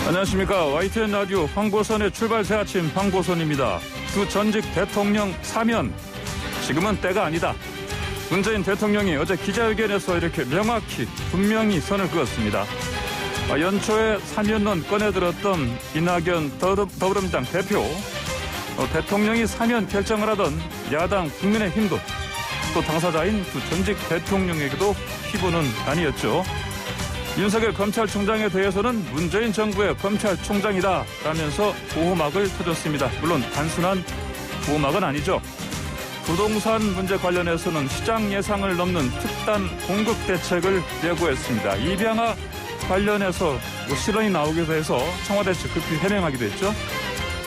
안녕하십니까. YTN 라디오 황보선의 출발 새 아침 황보선입니다. 두 전직 대통령 사면. 지금은 때가 아니다. 문재인 대통령이 어제 기자회견에서 이렇게 명확히 분명히 선을 그었습니다. 연초에 사면론 꺼내들었던 이낙연 더불어민주당 대표, 대통령이 사면 결정을 하던 야당 국민의힘도 또 당사자인 두 전직 대통령에게도 피부는 아니었죠. 윤석열 검찰총장에 대해서는 문재인 정부의 검찰총장이다 라면서 보호막을 터줬습니다. 물론 단순한 보호막은 아니죠. 부동산 문제 관련해서는 시장 예상을 넘는 특단 공급 대책을 예고했습니다. 입양아 관련해서 실언이 나오기도 해서 청와대 측 급히 해명하기도 했죠.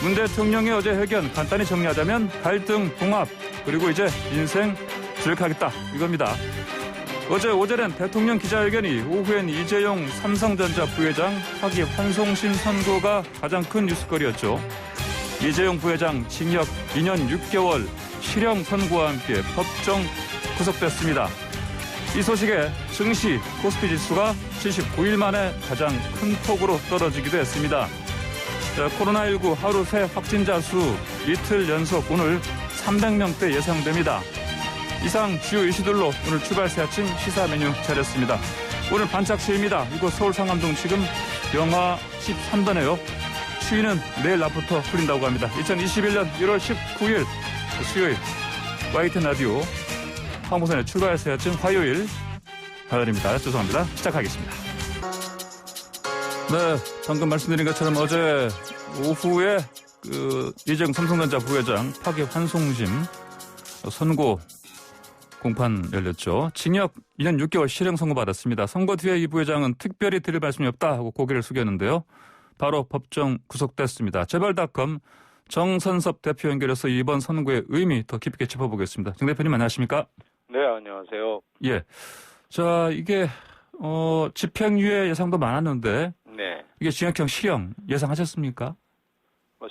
문 대통령의 어제 회견 간단히 정리하자면 갈등 봉합, 그리고 이제 인생 주력하겠다 이겁니다. 어제 오전엔 대통령 기자회견이, 오후엔 이재용 삼성전자 부회장 파기 환송심 선고가 가장 큰 뉴스거리였죠. 이재용 부회장 징역 2년 6개월 실형 선고와 함께 법정 구속됐습니다. 이 소식에 증시 코스피 지수가 79일 만에 가장 큰 폭으로 떨어지기도 했습니다. 코로나19 하루 새 확진자 수 이틀 연속 오늘 300명대 예상됩니다. 이상 주요 이슈들로 오늘 출발 새 아침 시사 메뉴 차렸습니다. 오늘 반짝시입니다. 이곳 서울 상암동 지금 영하 13도네요. 추위는 내일 낮부터 풀린다고 합니다. 2021년 1월 19일 수요일 YTN 라디오 황보선의 출발 새 아침 화요일 화요일입니다. 죄송합니다. 시작하겠습니다. 네, 방금 말씀드린 것처럼 어제 오후에 이재용 삼성전자 부회장 파기 환송심 선고 공판 열렸죠. 징역 2년 6개월 실형 선고받았습니다. 선고 뒤에 이 부회장은 특별히 드릴 말씀이 없다 하고 고개를 숙였는데요. 바로 법정 구속됐습니다. 재벌닷컴 정선섭 대표 연결해서 이번 선고의 의미 더 깊게 짚어보겠습니다. 정 대표님 안녕하십니까? 네, 안녕하세요. 예. 자, 이게 집행유예 예상도 많았는데 네. 이게 징역형 실형 예상하셨습니까?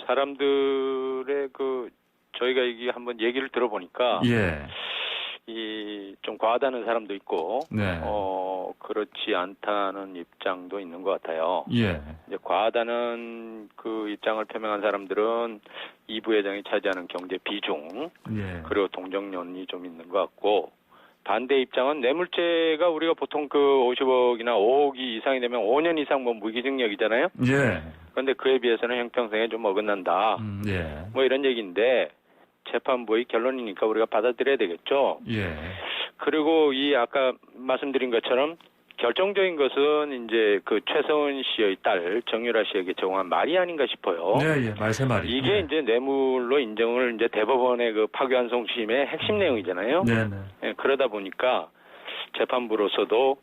사람들의 저희가 이게 한번 얘기를 들어보니까 예. 좀 과하다는 사람도 있고 네. 그렇지 않다는 입장도 있는 것 같아요. 예. 이제 과하다는 그 입장을 표명한 사람들은 이 부회장이 차지하는 경제 비중, 예. 그리고 동정론이 좀 있는 것 같고, 반대 입장은 뇌물죄가 우리가 보통 50억이나 5억이 이상이 되면 5년 이상 무기징역이잖아요. 예. 그런데 그에 비해서는 형평성에 좀 어긋난다. 예. 이런 얘기인데, 재판부의 결론이니까 우리가 받아들여야 되겠죠. 예. 그리고 아까 말씀드린 것처럼 결정적인 것은 이제 최서은 씨의 딸 정유라 씨에게 제공한 말이 아닌가 싶어요. 예, 말세말이. 이게 예. 이제 뇌물로 인정을 이제 대법원의 파기환송심의 핵심 내용이잖아요. 네네. 예, 그러다 보니까 재판부로서도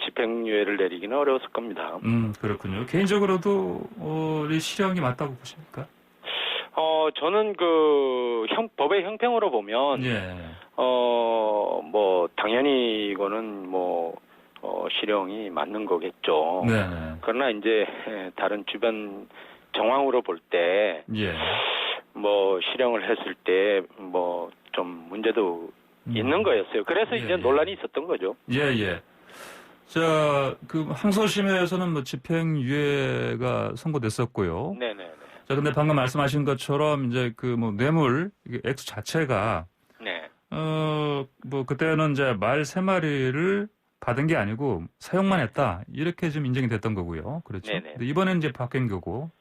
집행유예를 내리기는 어려웠을 겁니다. 그렇군요. 개인적으로도 이 실형이 맞다고 보십니까? 저는 법의 형평으로 보면, 예. 당연히 이거는 실형이 맞는 거겠죠. 네네. 그러나 이제 다른 주변 정황으로 볼 때, 예. 실형을 했을 때, 좀 문제도 있는 거였어요. 그래서 이제 논란이 있었던 거죠. 예. 자, 항소심에서는 집행유예가 선고됐었고요. 네네. 자, 근데 방금 말씀하신 것처럼 이제 뇌물 이게 액수 자체가 네. 그때는 이제 말 3마리를 받은 게 아니고 사용만 했다. 이렇게 좀 인정이 됐던 거고요. 그렇죠. 네네. 근데 이번엔 이제 바뀐 거고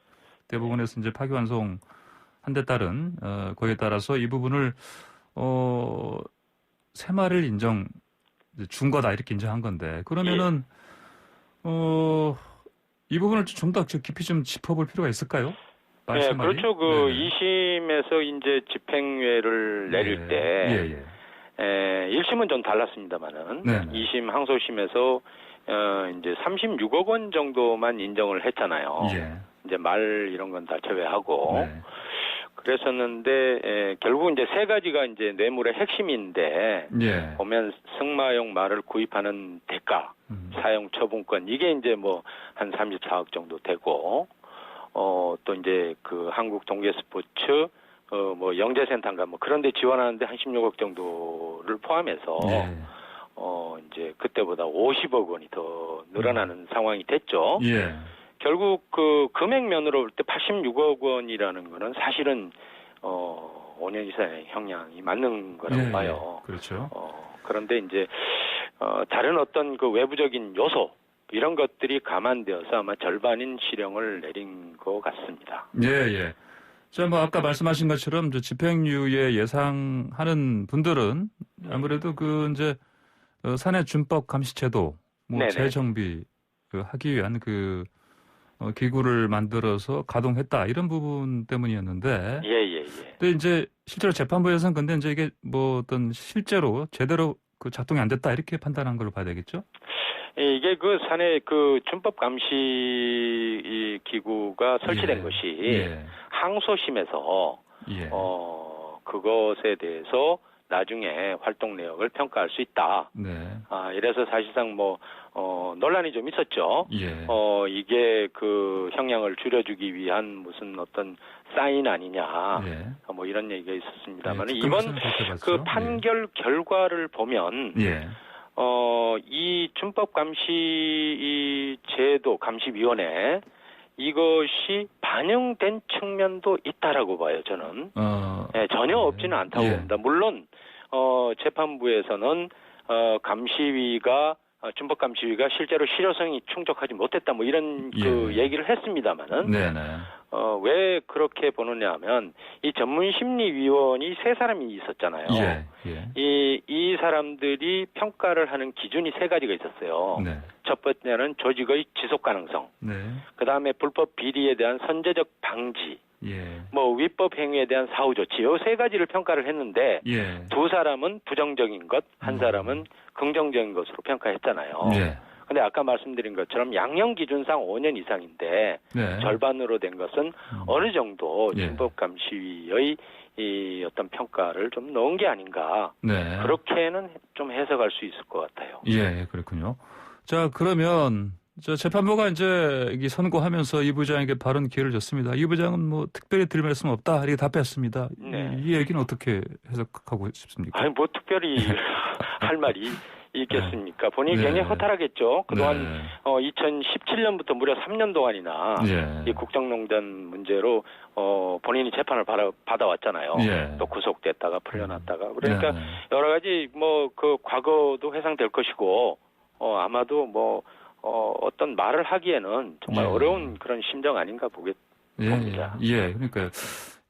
대법원에서 이제 파기환송 한 데 따른 거기에 따라서 이 부분을 3마리를 준 거다 이렇게 인정한 건데 그러면은 이 부분을 좀 더 깊이 좀 짚어볼 필요가 있을까요? 네, 그렇죠. 2심에서 이제 집행유예를 내릴 때, 1심은 좀 달랐습니다만은, 2심 항소심에서, 이제 36억 원 정도만 인정을 했잖아요. 예. 이제 말 이런 건 다 제외하고. 네. 그랬었는데, 결국 이제 3가지가 이제 뇌물의 핵심인데, 예. 보면 승마용 말을 구입하는 대가, 사용 처분권, 이게 이제 한 34억 정도 되고, 또 이제 한국 동계 스포츠, 영재센터인가 그런 데 지원하는데 한 16억 정도를 포함해서, 이제 그때보다 50억 원이 더 늘어나는 상황이 됐죠. 예. 결국 그 금액면으로 볼 때 86억 원이라는 거는 사실은 5년 이상의 형량이 맞는 거라고 봐요. 그렇죠. 그런데 이제 다른 어떤 그 외부적인 요소 이런 것들이 감안되어서 아마 절반인 실형을 내린 것 같습니다. 예. 자, 뭐 아까 말씀하신 것처럼 집행유예 예상하는 분들은 아무래도 그 이제 사내 준법 감시제도 뭐 재정비 하기 위한 그 기구를 만들어서 가동했다 이런 부분 때문이었는데. 예. 근데 이제 실제로 재판부에서는 근데 이제 이게 뭐 어떤 실제로 제대로 그 작동이 안 됐다 이렇게 판단한 걸로 봐야 되겠죠? 이게 그 사내 그 준법 감시 기구가 설치된 것이 항소심에서 그것에 대해서 나중에 활동 내역을 평가할 수 있다. 이래서 사실상 뭐 논란이 좀 있었죠. 이게 그 형량을 줄여주기 위한 무슨 어떤 사인 아니냐. 뭐 이런 얘기가 있었습니다만 이번 그 판결 결과를 보면 이 준법 감시 제도 감시위원회 이것이 반영된 측면도 있다라고 봐요, 저는. 전혀 없지는 않다고 봅니다. 물론 재판부에서는 감시위가 준법 감시위가 실제로 실효성이 충족하지 못했다 뭐 이런 그 얘기를 했습니다만은 왜 그렇게 보느냐 하면 이 전문심리위원이 3사람이 있었잖아요. 이 사람들이 평가를 하는 기준이 3가지가 있었어요. 첫 번째는 조직의 지속 가능성, 그다음에 불법 비리에 대한 선제적 방지, 뭐 위법 행위에 대한 사후 조치, 이 3가지를 평가를 했는데 2사람은 부정적인 것, 1사람은 긍정적인 것으로 평가했잖아요. 근데 아까 말씀드린 것처럼 양형 기준상 5년 이상인데 절반으로 된 것은 어느 정도 준법감시위의 이 어떤 평가를 좀 넣은 게 아닌가. 그렇게는 좀 해석할 수 있을 것 같아요. 그렇군요. 자, 그러면 재판부가 이제 이 선고하면서 이 부장에게 바른 기회를 줬습니다. 이 부장은 뭐 특별히 드릴 말씀 없다 이렇게 답했습니다. 이 얘기는 어떻게 해석하고 싶습니까? 아니 뭐 특별히 할 말이 있겠습니까? 본인이 굉장히 허탈하겠죠. 그동안 2017년부터 무려 3년 동안이나 이 국정농단 문제로 본인이 재판을 받아왔잖아요. 또 구속됐다가 풀려났다가 그러니까 여러 가지 뭐 그 과거도 회상될 것이고 아마도 뭐 어떤 말을 하기에는 정말 어려운 그런 심정 아닌가 봅니다. 그러니까요.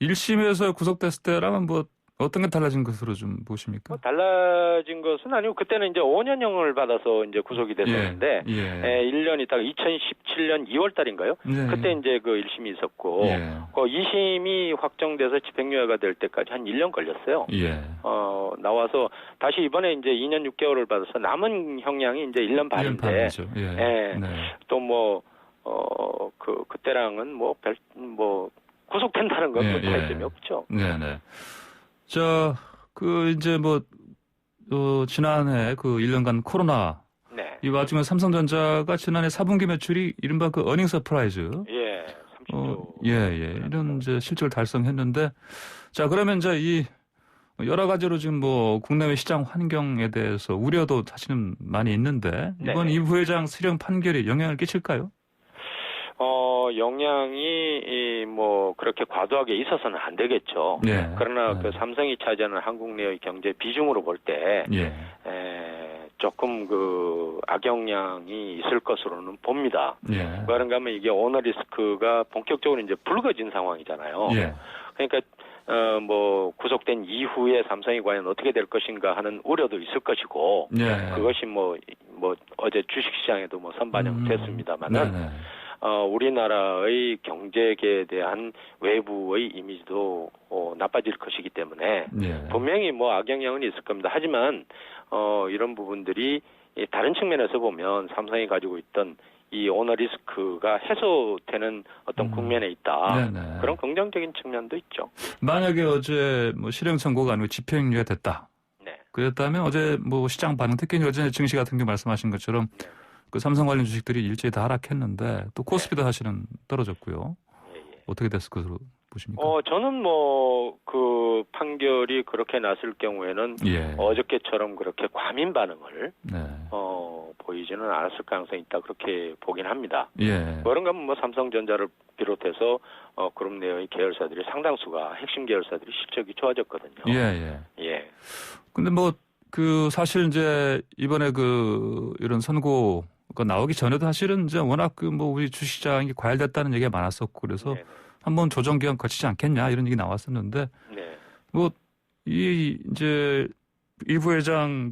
1심에서 구속됐을 때라면 뭐 어떤 게 달라진 것으로 좀 보십니까? 달라진 것은 아니고 그때는 이제 5년형을 받아서 이제 구속이 됐었는데 1년 있다가 2017년 2월 달인가요? 그때 이제 그 1심이 있었고 그 2심이 확정돼서 집행유예가 될 때까지 한 1년 걸렸어요. 나와서 다시 이번에 이제 2년 6개월을 받아서 남은 형량이 이제 1년 반인데 또 뭐 그때랑은 뭐 구속된다는 건 뭐 차이점이 없죠. 자, 그 이제 뭐 지난해 그 1년간 코로나 이 와중에 삼성전자가 지난해 4분기 매출이 이른바 그 어닝 서프라이즈 30조 이런 이제 실적을 달성했는데 자, 그러면 이제 이 여러 가지로 지금 뭐 국내외 시장 환경에 대해서 우려도 사실은 많이 있는데 이번 이 부회장 실형 판결이 영향을 끼칠까요? 영향이 뭐 그렇게 과도하게 있어서는 안 되겠죠. 그러나 그 삼성이 차지하는 한국 내의 경제 비중으로 볼 때 조금 그 악영향이 있을 것으로는 봅니다. 그런가 하면 이게 오너 리스크가 본격적으로 이제 불거진 상황이잖아요. 그러니까 뭐 구속된 이후에 삼성이 과연 어떻게 될 것인가 하는 우려도 있을 것이고 그것이 뭐 어제 주식시장에도 뭐 선반영됐습니다만은. 우리나라의 경제계에 대한 외부의 이미지도 나빠질 것이기 때문에 분명히 뭐 악영향은 있을 겁니다. 하지만 이런 부분들이 다른 측면에서 보면 삼성이 가지고 있던 이 오너 리스크가 해소되는 어떤 국면에 있다. 그런 긍정적인 측면도 있죠. 만약에 어제 뭐 실형 선고가 아니고 집행유예 됐다. 그랬다면 어제 뭐 시장 반응, 특히 어제 증시 같은 게 말씀하신 것처럼 그 삼성 관련 주식들이 일제히 다 하락했는데 또 코스피도 사실은 떨어졌고요. 어떻게 됐을 것으로 보십니까? 저는 그 판결이 그렇게 났을 경우에는 예. 어저께처럼 그렇게 과민 반응을 네. 보이지는 않았을 가능성이 있다 그렇게 보긴 합니다. 예. 그런가 하면 삼성전자를 비롯해서 그룹 내의 계열사들이 상당수가 핵심 계열사들이 실적이 좋아졌거든요. 예. 예. 근데 사실 이제 이번에 이런 선고가 나오기 전에도 사실은 이제 워낙 우리 주식시장이 과열됐다는 얘기가 많았었고 그래서 네네. 한번 조정 기간 거치지 않겠냐 이런 얘기 나왔었는데 네. 이제 이 부회장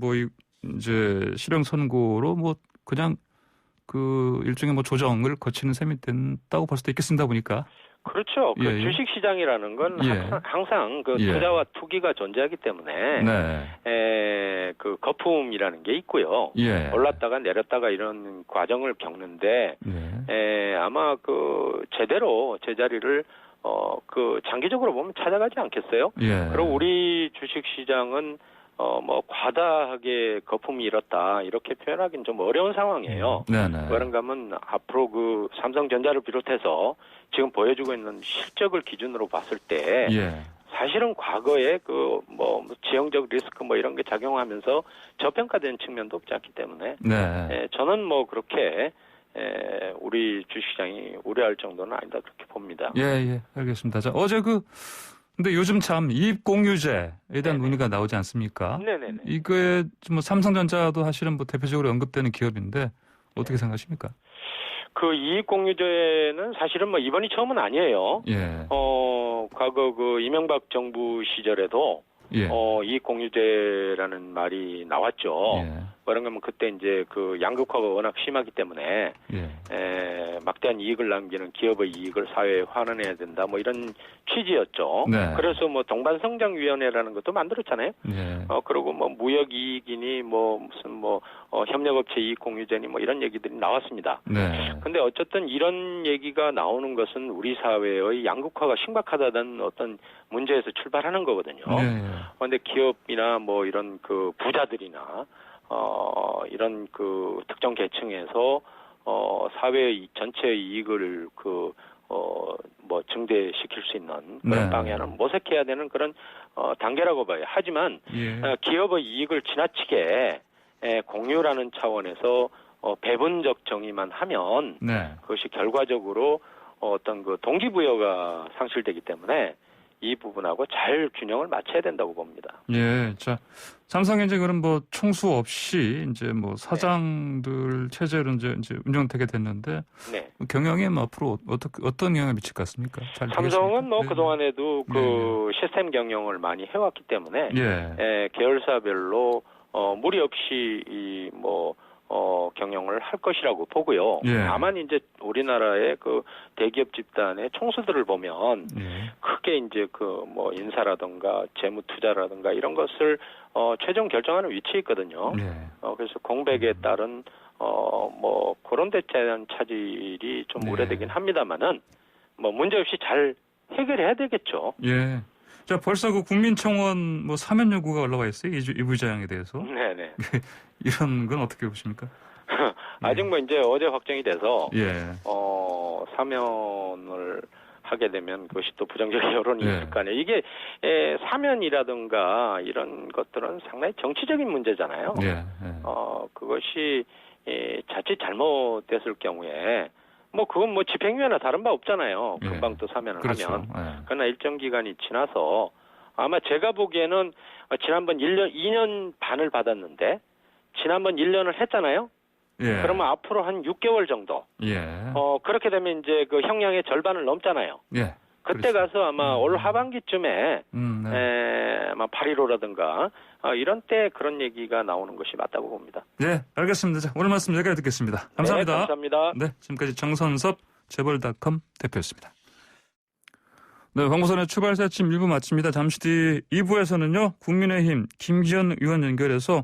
이제 실형 선고로 그냥 일종의 조정을 거치는 셈이 된다고 볼 수도 있겠습니다 보니까. 그렇죠. 그 예. 주식시장이라는 건 항상 그 예. 투자와 투기가 존재하기 때문에 네. 그 거품이라는 게 있고요. 예. 올랐다가 내렸다가 이런 과정을 겪는데 아마 제대로 제자리를 장기적으로 보면 찾아가지 않겠어요? 예. 그리고 우리 주식시장은 과다하게 거품이 일었다 이렇게 표현하기는 좀 어려운 상황이에요. 네네. 그런가 하면 앞으로 삼성전자를 비롯해서 지금 보여주고 있는 실적을 기준으로 봤을 때 사실은 과거에 지형적 리스크 이런 게 작용하면서 저평가된 측면도 없지 않기 때문에 저는 그렇게 우리 주식시장이 우려할 정도는 아니다 그렇게 봅니다. 예, 알겠습니다. 자, 어제 근데 요즘 참 이익공유제에 대한 논의가 나오지 않습니까? 네네네. 이거에 삼성전자도 사실은 대표적으로 언급되는 기업인데 어떻게 생각하십니까? 그 이익공유제는 사실은 이번이 처음은 아니에요. 예. 과거 이명박 정부 시절에도 이익공유제라는 말이 나왔죠. 그런가 하면 그때 이제 양극화가 워낙 심하기 때문에 막대한 이익을 남기는 기업의 이익을 사회에 환원해야 된다 이런 취지였죠. 네. 그래서 동반성장위원회라는 것도 만들었잖아요. 그리고 무역이익이니 무슨 협력업체 이익공유제니 이런 얘기들이 나왔습니다. 근데 어쨌든 이런 얘기가 나오는 것은 우리 사회의 양극화가 심각하다는 어떤 문제에서 출발하는 거거든요. 그런데 기업이나 이런 부자들이나 이런 특정 계층에서 사회의 전체 이익을 증대시킬 수 있는 그런 방향은 모색해야 되는 그런 단계라고 봐요. 하지만 기업의 이익을 지나치게 공유라는 차원에서 배분적 정의만 하면 그것이 결과적으로 어떤 동기부여가 상실되기 때문에 이 부분하고 잘 균형을 맞춰야 된다고 봅니다. 예, 자, 삼성이 이제 그럼 총수 없이 이제 사장들 체제로 이제 운영되게 됐는데 경영에 앞으로 어떤 영향을 미칠 것 같습니까? 삼성은 그동안에도 시스템 경영을 많이 해왔기 때문에 계열사별로 무리 없이 경영을 할 것이라고 보고요. 다만 이제 우리나라의 대기업 집단의 총수들을 보면 크게 이제 인사라든가 재무 투자라든가 이런 것을 최종 결정하는 위치에 있거든요. 그래서 공백에 따른 그런 데 대한 차질이 좀 우려되긴 합니다만은 문제없이 잘 해결해야 되겠죠. 예. 자, 벌써 국민청원 사면 요구가 올라와 있어요. 이 부회장에 대해서. 네네. 이런 건 어떻게 보십니까? 아직 이제 어제 확정이 돼서 사면을 하게 되면 그것이 또 부정적 여론이 있을 거 아니에요. 이게 사면이라든가 이런 것들은 상당히 정치적인 문제잖아요. 그것이 자칫 잘못됐을 경우에 그건 집행유예나 다른 바 없잖아요. 금방 또 사면을 하면. 그러나 일정 기간이 지나서 아마 제가 보기에는 지난번 2년 반을 받았는데 지난번 1년을 했잖아요. 그러면 앞으로 한 6개월 정도. 그렇게 되면 이제 형량의 절반을 넘잖아요. 그때 가서 아마 올 하반기쯤에 아마 8.15라든가 이런 때 그런 얘기가 나오는 것이 맞다고 봅니다. 네, 알겠습니다. 자, 오늘 말씀 여기까지 듣겠습니다. 감사합니다. 네, 감사합니다. 네, 지금까지 정선섭 재벌닷컴 대표였습니다. 네, 황보선의 출발새 아침 1부 마칩니다. 잠시 뒤 2부에서는요. 국민의힘 김기현 의원 연결해서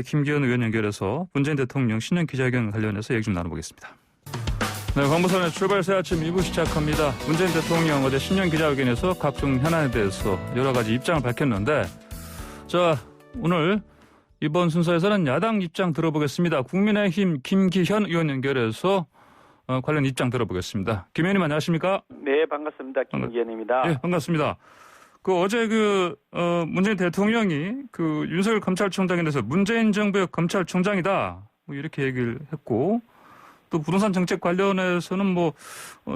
김기현 의원 연결해서 문재인 대통령 신년 기자회견 관련해서 얘기 좀 나눠보겠습니다. 네, 황보선의 출발새 아침 2부 시작합니다. 문재인 대통령 어제 신년 기자회견에서 각종 현안에 대해서 여러 가지 입장을 밝혔는데 자, 오늘 이번 순서에서는 야당 입장 들어보겠습니다. 국민의힘 김기현 의원 연결해서 관련 입장 들어보겠습니다. 김 의원님 안녕하십니까? 네, 반갑습니다. 김기현입니다. 네, 반갑습니다. 어제 문재인 대통령이 윤석열 검찰총장에 대해서 문재인 정부의 검찰총장이다. 이렇게 얘기를 했고, 또 부동산 정책 관련해서는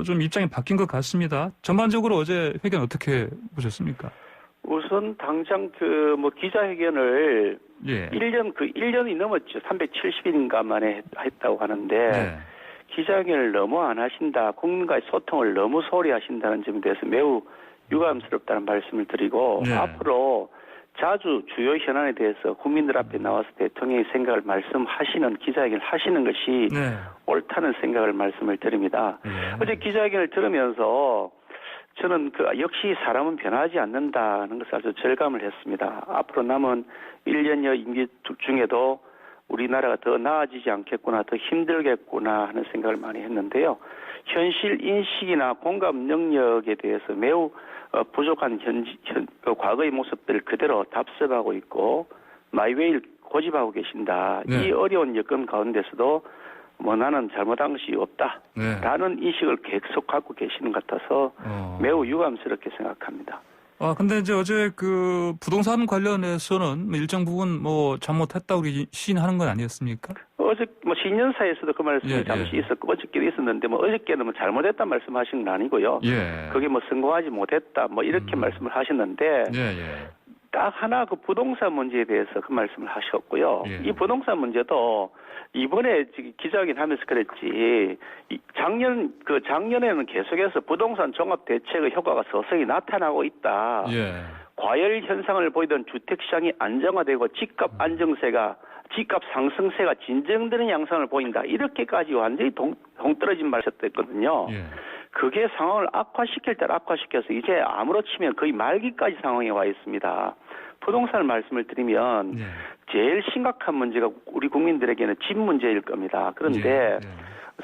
좀 입장이 바뀐 것 같습니다. 전반적으로 어제 회견 어떻게 보셨습니까? 우선 당장 기자회견을 예. 1년이 넘었죠. 370일인가 만에 했다고 하는데, 네. 기자회견을 너무 안 하신다. 국민과의 소통을 너무 소홀히 하신다는 점에 대해서 매우 유감스럽다는 말씀을 드리고, 네. 앞으로 자주 주요 현안에 대해서 국민들 앞에 나와서 대통령의 생각을 말씀하시는 기자회견을 하시는 것이 네. 옳다는 생각을 말씀을 드립니다. 네. 어제 기자회견을 들으면서 저는 역시 사람은 변하지 않는다는 것을 아주 절감을 했습니다. 앞으로 남은 1년여 임기 중에도 우리나라가 더 나아지지 않겠구나, 더 힘들겠구나 하는 생각을 많이 했는데요. 현실 인식이나 공감 능력에 대해서 매우 부족한 과거의 모습들을 그대로 답습하고 있고 마이웨이를 고집하고 계신다. 네. 이 어려운 여건 가운데서도 나는 잘못한 것이 없다라는 네. 인식을 계속 갖고 계시는 것 같아서 매우 유감스럽게 생각합니다. 근데 이제 어제 부동산 관련해서는 일정 부분 잘못했다고 시인하는 건 아니었습니까? 어제 신년사에서도 그 말씀이 잠시 있었고 어저께도 있었는데 어저께는 잘못했다 말씀하신 건 아니고요. 예. 그게 성공하지 못했다 이렇게 말씀을 하셨는데 예. 딱 하나 부동산 문제에 대해서 그 말씀을 하셨고요. 예. 이 부동산 문제도 이번에 기자회견 하면서 그랬지 작년에는 계속해서 부동산 종합 대책의 효과가 서서히 나타나고 있다. 예. 과열 현상을 보이던 주택 시장이 안정화되고 집값 상승세가 진정되는 양상을 보인다. 이렇게까지 완전히 동떨어진 말씀했거든요. 예. 그게 상황을 악화시킬 때 악화시켜서 이제 아무렇 치면 거의 말기까지 상황에 와 있습니다. 부동산을 말씀을 드리면 예. 제일 심각한 문제가 우리 국민들에게는 집 문제일 겁니다. 그런데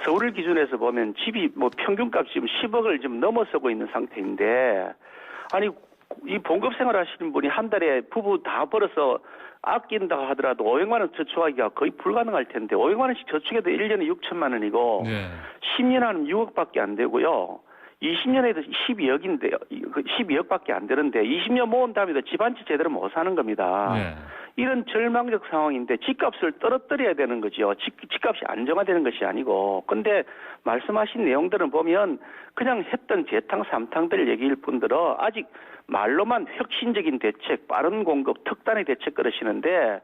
서울을 기준해서 보면 집이 평균값 지금 10억을 좀 넘어서고 있는 상태인데 아니 이 봉급 생활 하시는 분이 한 달에 부부 다 벌어서 아낀다 하더라도 500만 원 저축하기가 거의 불가능할 텐데 500만 원씩 저축해도 1년에 6천만 원이고 10년 하면 6억밖에 안 되고요. 20년에도 12억인데요. 12억밖에 안 되는데 20년 모은 다음에도 집 한 채 제대로 못 사는 겁니다. 이런 절망적 상황인데 집값을 떨어뜨려야 되는 거죠. 집값이 안정화되는 것이 아니고. 근데 말씀하신 내용들은 보면 그냥 했던 재탕 삼탕들 얘기일 뿐더러 아직 말로만 혁신적인 대책, 빠른 공급, 특단의 대책 그러시는데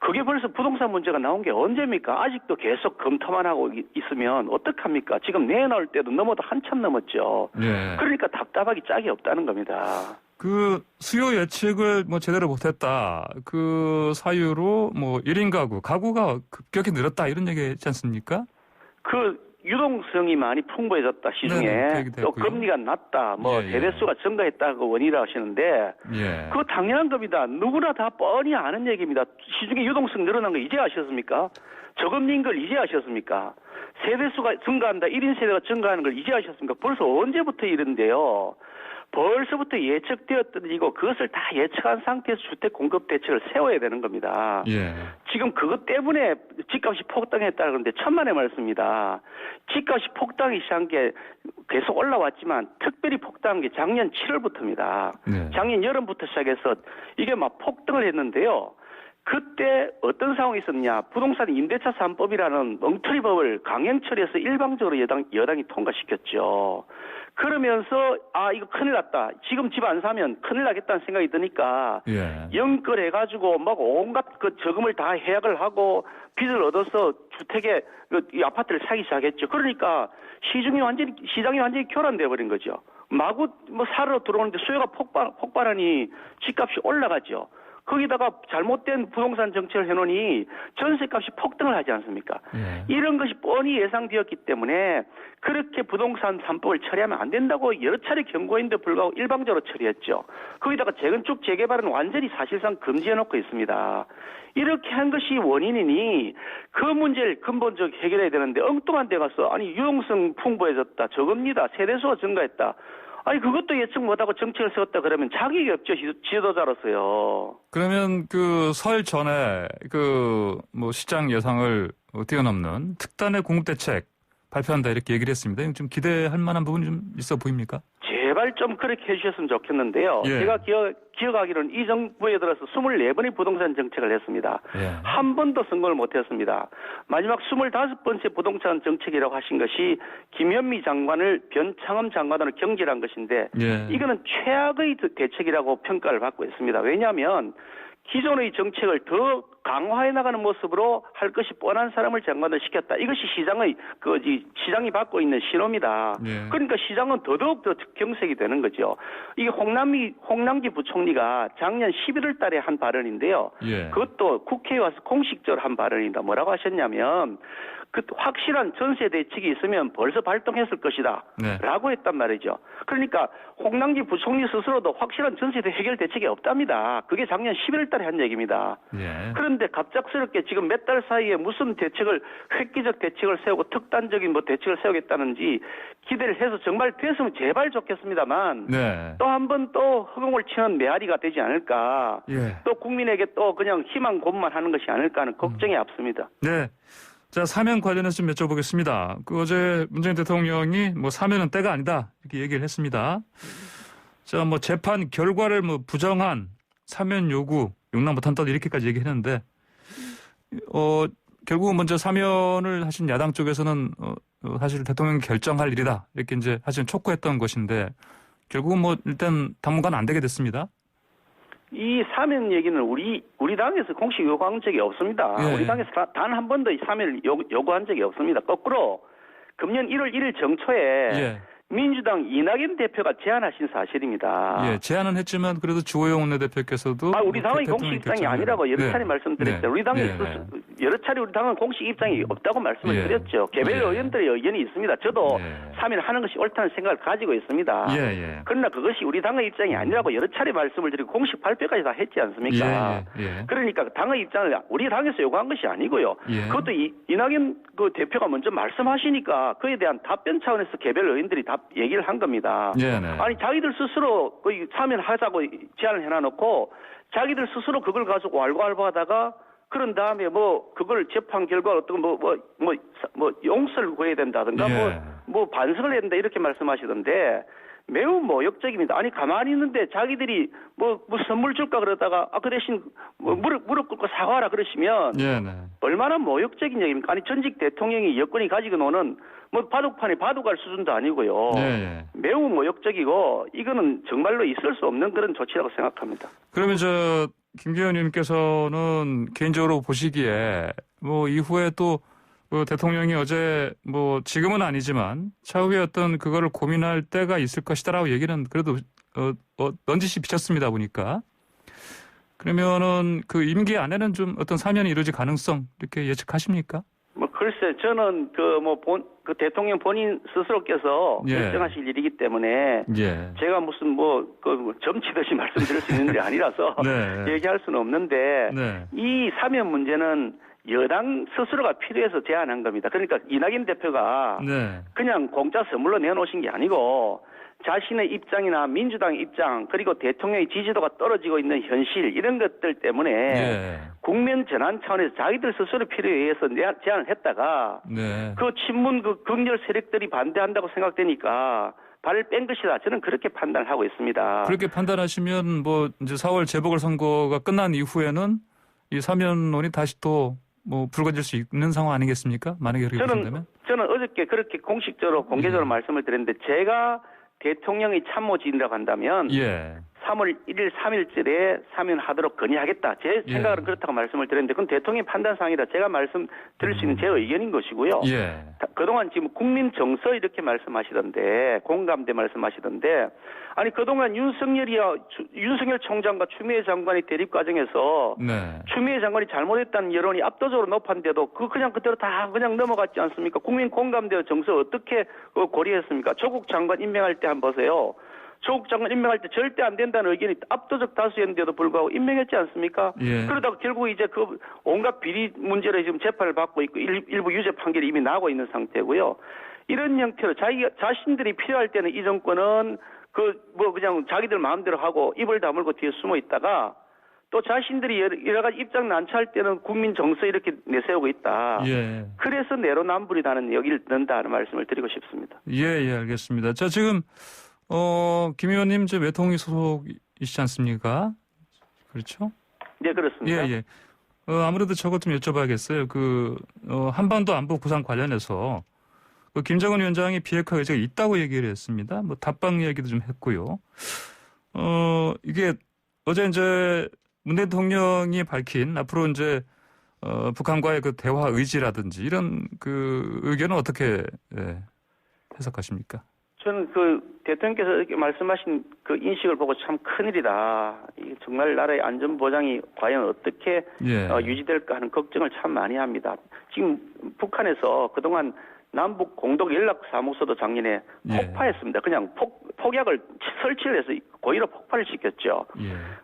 그게 벌써 부동산 문제가 나온 게 언제입니까? 아직도 계속 검토만 하고 있으면 어떡합니까? 지금 내놓을 때도 넘어도 한참 넘었죠. 그러니까 답답하기 짝이 없다는 겁니다. 수요 예측을 제대로 못했다. 그 사유로 1인 가구가 급격히 늘었다 이런 얘기 했지 않습니까? 유동성이 많이 풍부해졌다 시중에 또 금리가 낮다 세대수가 증가했다고 원인이라고 하시는데 그거 당연한 겁니다. 누구나 다 뻔히 아는 얘기입니다. 시중에 유동성 늘어난 거 이제 아셨습니까? 저금리인 걸 이제 아셨습니까? 세대수가 증가한다 1인 세대가 증가하는 걸 이제 아셨습니까? 벌써 언제부터 이런데요. 벌써부터 예측되었던 이거 그것을 다 예측한 상태에서 주택 공급 대책을 세워야 되는 겁니다. 지금 그것 때문에 집값이 폭등했다는 건데 천만의 말씀입니다. 집값이 폭등하기 시작한 게 계속 올라왔지만 특별히 폭등한 게 작년 7월부터입니다. 작년 여름부터 시작해서 이게 폭등을 했는데요. 그때 어떤 상황이 있었냐. 부동산 임대차 3법이라는 엉터리법을 강행 처리해서 일방적으로 여당이 통과시켰죠. 그러면서 이거 큰일 났다. 지금 집 안 사면 큰일 나겠다는 생각이 드니까 연끌해가지고 온갖 저금을 다 해약을 하고 빚을 얻어서 주택에 이 아파트를 사기 시작했죠. 그러니까 시장이 완전히 교란돼 버린 거죠. 마구 사러 들어오는데 수요가 폭발하니 집값이 올라가죠. 거기다가 잘못된 부동산 정책을 해놓으니 전세값이 폭등을 하지 않습니까? 이런 것이 뻔히 예상되었기 때문에 그렇게 부동산 3법을 처리하면 안 된다고 여러 차례 경고했는데 불구하고 일방적으로 처리했죠. 거기다가 재건축 재개발은 완전히 사실상 금지해놓고 있습니다. 이렇게 한 것이 원인이니 그 문제를 근본적으로 해결해야 되는데 엉뚱한 데 가서 유동성 풍부해졌다. 저겁니다. 세대수가 증가했다. 그것도 예측 못하고 정책을 세웠다 그러면 자격이 없죠, 지도자로서요. 그러면 설 전에 시장 예상을 뛰어넘는 특단의 공급 대책 발표한다 이렇게 얘기를 했습니다. 좀 기대할 만한 부분이 좀 있어 보입니까? 제발 좀 그렇게 해주셨으면 좋겠는데요. 예. 제가 기억하기로는 이 정부에 들어서 24번의 부동산 정책을 했습니다. 예. 한 번도 성공을 못했습니다. 마지막 25번째 부동산 정책이라고 하신 것이 김현미 장관을 변창흠 장관으로 경질한 것인데 예. 이거는 최악의 대책이라고 평가를 받고 있습니다. 왜냐하면 기존의 정책을 더 강화해 나가는 모습으로 할 것이 뻔한 사람을 장관을 시켰다. 이것이 시장이 받고 있는 신호입니다. 예. 그러니까 시장은 더더욱 더 경색이 되는 거죠. 이게 홍남기 부총리가 작년 11월 달에 한 발언인데요. 예. 그것도 국회에 와서 공식적으로 한 발언입니다. 뭐라고 하셨냐면 그 확실한 전세 대책이 있으면 벌써 발동했을 것이다. 네. 라고 했단 말이죠. 그러니까 홍남기 부총리 스스로도 확실한 전세 해결 대책이 없답니다. 그게 작년 11월 달에 한 얘기입니다. 예. 그런데 갑작스럽게 지금 몇 달 사이에 무슨 대책을 획기적 대책을 세우고 특단적인 대책을 세우겠다는지 기대를 해서 정말 됐으면 제발 좋겠습니다만 네. 또 한 번 또 허공을 치는 메아리가 되지 않을까. 예. 또 국민에게 또 그냥 희망 고문만 하는 것이 않을까 하는 걱정이 앞섭니다. 네. 자, 사면 관련해서 좀 여쭤보겠습니다. 어제 문재인 대통령이 사면은 때가 아니다 이렇게 얘기를 했습니다. 자, 재판 결과를 부정한 사면 요구 용납 못한다 이렇게까지 얘기했는데 결국은 먼저 사면을 하신 야당 쪽에서는 사실 대통령이 결정할 일이다 이렇게 이제 사실 촉구했던 것인데 결국은 일단 당분간 안 되게 됐습니다. 이 사면 얘기는 우리 당에서 공식 요구한 적이 없습니다. 예. 우리 당에서 단 한 번도 이 사면을 요구한 적이 없습니다. 거꾸로 금년 1월 1일 정초에 예. 민주당 이낙연 대표가 제안하신 사실입니다. 예, 제안은 했지만 그래도 주호영 원내대표께서도 우리 당의 공식 입장이 아니라고 여러 차례 말씀드렸죠. 네. 우리 당이 네. 여러 차례 우리 당은 공식 입장이 없다고 말씀을 예. 드렸죠. 개별 예. 의원들의 의견이 있습니다. 저도 예. 사면하는 것이 옳다는 생각을 가지고 있습니다. 예. 그러나 그것이 우리 당의 입장이 아니라고 여러 차례 말씀을 드리고 공식 발표까지 다 했지 않습니까? 예. 그러니까 당의 입장을 우리 당에서 요구한 것이 아니고요. 예. 그것도 이낙연 대표가 먼저 말씀하시니까 그에 대한 답변 차원에서 개별 의원들이 얘기를 한 겁니다. 네. 아니 자기들 스스로 사면하자고 제안을 해놔놓고 자기들 스스로 그걸 가지고 왈가왈부하다가 그런 다음에 그걸 재판 결과 어떤 용서를 구해야 된다든가 예. 반성을 해야 된다 이렇게 말씀하시던데 매우 모욕적입니다. 아니 가만히 있는데 자기들이 선물 줄까 그러다가 그 대신 무릎 꿇고 사과하라 그러시면 네. 얼마나 모욕적인 얘기입니까? 아니 전직 대통령이 여권이 가지고 노는 바둑판에 바둑할 수준도 아니고요. 네. 매우 모욕적이고 이거는 정말로 있을 수 없는 그런 조치라고 생각합니다. 그러면 김기현 의원님께서는 개인적으로 보시기에 이후에 또 대통령이 어제 지금은 아니지만 차후에 그거를 고민할 때가 있을 것이다라고 얘기는 그래도 넌지시 비쳤습니다 보니까. 그러면은 그 임기 안에는 좀 어떤 사면이 이루어질 가능성 이렇게 예측하십니까? 글쎄 저는 그 대통령 본인 스스로께서 예. 결정하실 일이기 때문에 예. 제가 무슨 점치듯이 말씀드릴 수 있는 게 아니라서 네. 얘기할 수는 없는데 네. 이 사면 문제는 여당 스스로가 필요해서 제안한 겁니다. 그러니까 이낙연 대표가 네. 그냥 공짜 선물로 내놓으신 게 아니고 자신의 입장이나 민주당의 입장 그리고 대통령의 지지도가 떨어지고 있는 현실 이런 것들 때문에 예. 국면 전환 차원에서 자기들 스스로 필요에 의해서 제안을 했다가 네. 그 친문 극렬 세력들이 반대한다고 생각되니까 발을 뺀 것이다. 저는 그렇게 판단을 하고 있습니다. 그렇게 판단하시면 이제 4월 재보궐선거가 끝난 이후에는 이 사면론이 다시 또 불거질 수 있는 상황 아니겠습니까? 만약에 그렇게 되신다면? 저는 어저께 그렇게 공식적으로 공개적으로 말씀을 드렸는데 제가 대통령의 참모진이라고 한다면 3월 1일 3일절에 사면하도록 건의하겠다. 제 생각은 그렇다고 말씀을 드렸는데 그건 대통령의 판단사항이다. 제가 말씀드릴 수 있는 제 의견인 것이고요. 그동안 지금 국민 정서 이렇게 말씀하시던데 공감대 말씀하시던데 아니 그동안 윤석열 총장과 추미애 장관의 대립 과정에서 추미애 장관이 잘못했다는 여론이 압도적으로 높았는데도 그냥 그대로 다 그냥 넘어갔지 않습니까? 국민 공감대와 정서 어떻게 고려했습니까? 조국 장관 임명할 때 한번 보세요. 조국 장관 임명할 때 절대 안 된다는 의견이 압도적 다수였는데도 불구하고 임명했지 않습니까? 그러다가 결국 이제 그 온갖 비리 문제로 지금 재판을 받고 있고 일부 유죄 판결이 이미 나고 있는 상태고요. 이런 형태로 자신들이 필요할 때는 이 정권은 그냥 자기들 마음대로 하고 입을 다물고 뒤에 숨어 있다가 또 자신들이 여러 가지 입장 난처할 때는 국민 정서 이렇게 내세우고 있다. 예. 그래서 내로남불이라는 여기를 넣는다는 말씀을 드리고 싶습니다. 예, 알겠습니다. 자, 지금 김 의원님 이제 외통위 소속이시지 않습니까? 그렇죠? 네, 그렇습니다. 예. 아무래도 저것 좀 여쭤봐야겠어요. 한반도 안보 구상 관련해서 김정은 위원장이 비핵화 의지가 있다고 얘기를 했습니다. 뭐 답방 이야기도 좀 했고요. 이게 어제 이제 문 대통령이 밝힌 앞으로 이제 북한과의 그 대화 의지라든지 이런 그 의견은 어떻게 해석하십니까? 저는 대통령께서 이렇게 말씀하신 그 인식을 보고 참 큰일이다. 이게 정말 나라의 안전 보장이 과연 어떻게 유지될까 하는 걱정을 참 많이 합니다. 지금 북한에서 그동안 남북 공동 연락 사무소도 작년에 폭파했습니다. 그냥 폭약을 설치를 해서 고의로 폭발을 시켰죠.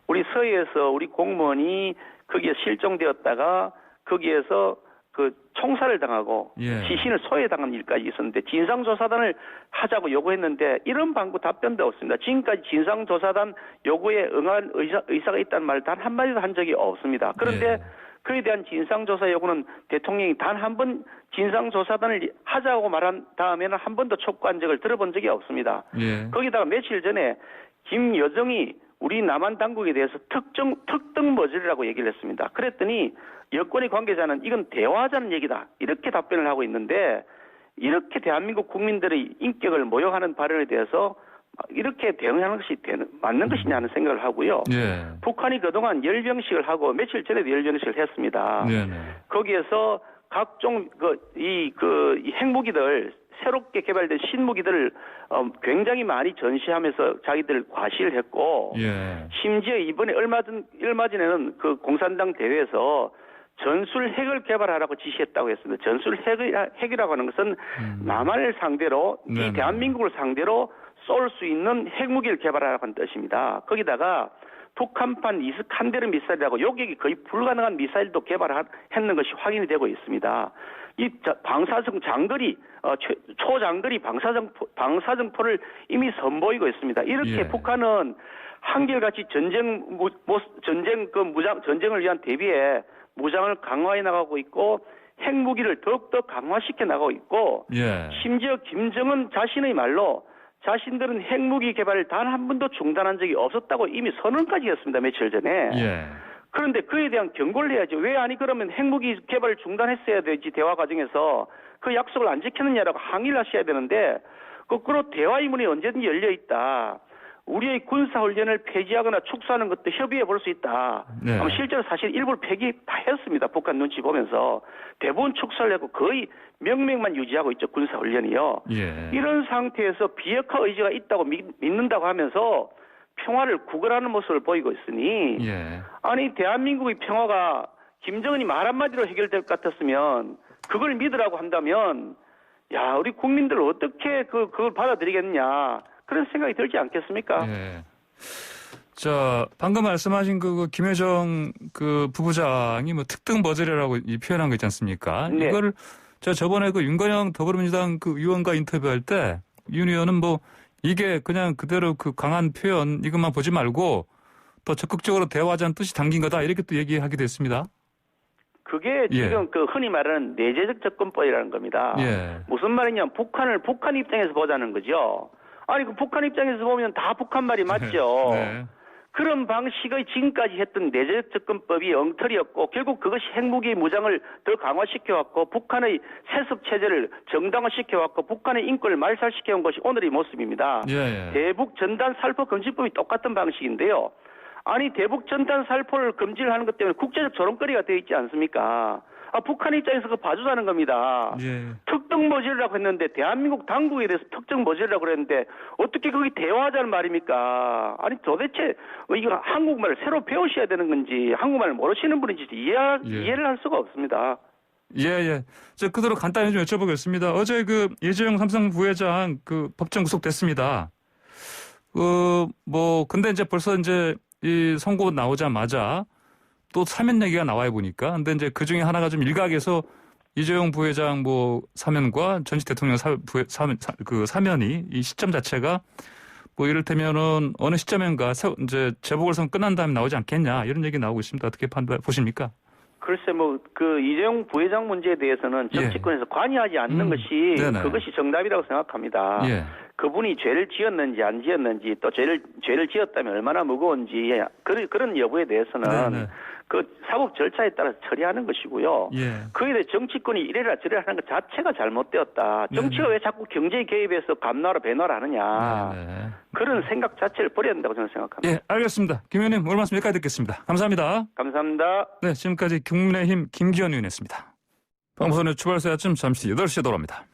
우리 서해에서 우리 공무원이 거기에 실종되었다가 거기에서 총살을 당하고 시신을 소외당한 일까지 있었는데 진상조사단을 하자고 요구했는데 이런 방구 답변도 없습니다. 지금까지 진상조사단 요구에 응한 의사가 있다는 말 단 한마디도 한 적이 없습니다. 그런데 그에 대한 진상조사 요구는 대통령이 단 한 번 진상조사단을 하자고 말한 다음에는 한 번도 촉구한 적을 들어본 적이 없습니다. 거기다가 며칠 전에 김여정이 우리 남한 당국에 대해서 특등머저리라고 얘기를 했습니다. 그랬더니 여권의 관계자는 이건 대화하자는 얘기다. 이렇게 답변을 하고 있는데 이렇게 대한민국 국민들의 인격을 모욕하는 발언에 대해서 이렇게 대응하는 것이 맞는 것이냐 하는 생각을 하고요. 북한이 그동안 열병식을 하고 며칠 전에도 열병식을 했습니다. 거기에서 각종 이 핵무기들 새롭게 개발된 신무기들을 굉장히 많이 전시하면서 자기들 과시를 했고 심지어 이번에 얼마 전에는 그 공산당 대회에서 전술 핵을 개발하라고 지시했다고 했습니다. 전술 핵이라고 하는 것은 남한을 상대로 이 대한민국을 상대로 쏠 수 있는 핵무기를 개발하라고 하는 뜻입니다. 거기다가 북한판 이스칸데르 미사일이라고 요격이 거의 불가능한 미사일도 개발했는 것이 확인이 되고 있습니다. 이 방사성 장거리 초장거리 방사정포를 이미 선보이고 있습니다. 이렇게 북한은 한결같이 전쟁을 위한 대비에 무장을 강화해 나가고 있고 핵무기를 더욱더 강화시켜 나가고 있고 심지어 김정은 자신의 말로 자신들은 핵무기 개발을 단 한 번도 중단한 적이 없었다고 이미 선언까지 했습니다. 며칠 전에. 그런데 그에 대한 경고를 해야죠. 왜 아니 그러면 핵무기 개발을 중단했어야 되지 대화 과정에서 그 약속을 안 지켰느냐라고 항의를 하셔야 되는데 거꾸로 대화의 문이 언제든지 열려 있다. 우리의 군사훈련을 폐지하거나 축소하는 것도 협의해 볼 수 있다. 실제로 사실 일부 폐기 다 했습니다. 북한 눈치 보면서. 대부분 축소를 했고 거의 명맥만 유지하고 있죠. 군사훈련이요. 이런 상태에서 비핵화 의지가 있다고 믿는다고 하면서 평화를 구걸하는 모습을 보이고 있으니 아니 대한민국의 평화가 김정은이 말 한마디로 해결될 것 같았으면 그걸 믿으라고 한다면 야 우리 국민들 어떻게 그걸 받아들이겠냐. 그런 생각이 들지 않겠습니까? 자, 방금 말씀하신 김여정 부부장이 뭐 특등 머저리라고 표현한 거 있지 않습니까? 이거를 저번에 윤건영 더불어민주당 의원과 인터뷰할 때 윤 의원은 뭐 이게 그냥 그대로 강한 표현 이것만 보지 말고 더 적극적으로 대화하자는 뜻이 담긴 거다 이렇게 또 얘기하기도 했습니다. 그게 지금 흔히 말하는 내재적 접근법이라는 겁니다. 무슨 말이냐면 북한 입장에서 보자는 거죠. 아니 북한 입장에서 보면 다 북한 말이 맞죠. 그런 방식의 지금까지 했던 내재적 접근법이 엉터리였고 결국 그것이 핵무기 무장을 더 강화시켜왔고 북한의 세습 체제를 정당화시켜왔고 북한의 인권을 말살시켜온 것이 오늘의 모습입니다. 대북 전단 살포 금지법이 똑같은 방식인데요. 아니 대북 전단 살포를 금지를 하는 것 때문에 국제적 조롱거리가 되어 있지 않습니까? 북한 입장에서 그거 봐주자는 겁니다. 특등머저리라고 했는데 대한민국 당국에 대해서 특등머저리라고 그랬는데 어떻게 거기 대화하자는 말입니까? 아니 도대체 이거 한국말을 새로 배우셔야 되는 건지 한국말을 모르시는 분인지 이해를 할 수가 없습니다. 저 그대로 간단히 좀 여쭤보겠습니다. 어제 이재용 삼성 부회장 법정 구속됐습니다. 근데 이제 벌써 이제 이 선고 나오자마자 또 사면 얘기가 나와요 보니까. 근데 이제 그 중에 하나가 좀 일각에서 이재용 부회장 사면과 전직 대통령 사면이 이 시점 자체가 뭐 이를테면은 어느 시점인가 이제 재보궐선 끝난 다음에 나오지 않겠냐 이런 얘기 나오고 있습니다. 어떻게 보십니까? 글쎄 뭐 그 이재용 부회장 문제에 대해서는 정치권에서 관여하지 않는 것이 네네. 그것이 정답이라고 생각합니다. 예. 그분이 죄를 지었는지 안 지었는지 또 죄를 지었다면 얼마나 무거운지 그런 여부에 대해서는 네네. 그 사법 절차에 따라서 처리하는 것이고요. 예. 그에 대해 정치권이 이래라 저래라 하는 것 자체가 잘못되었다. 정치가 네네. 왜 자꾸 경제에 개입해서 감나라 배나라 하느냐. 네네. 그런 생각 자체를 버려야 된다고 저는 생각합니다. 예, 알겠습니다. 김 의원님 오늘 말씀 여기까지 듣겠습니다. 감사합니다. 감사합니다. 네, 지금까지 국민의힘 김기현 의원이었습니다. 방송의 출발새 아침 잠시 8시에 돌아옵니다.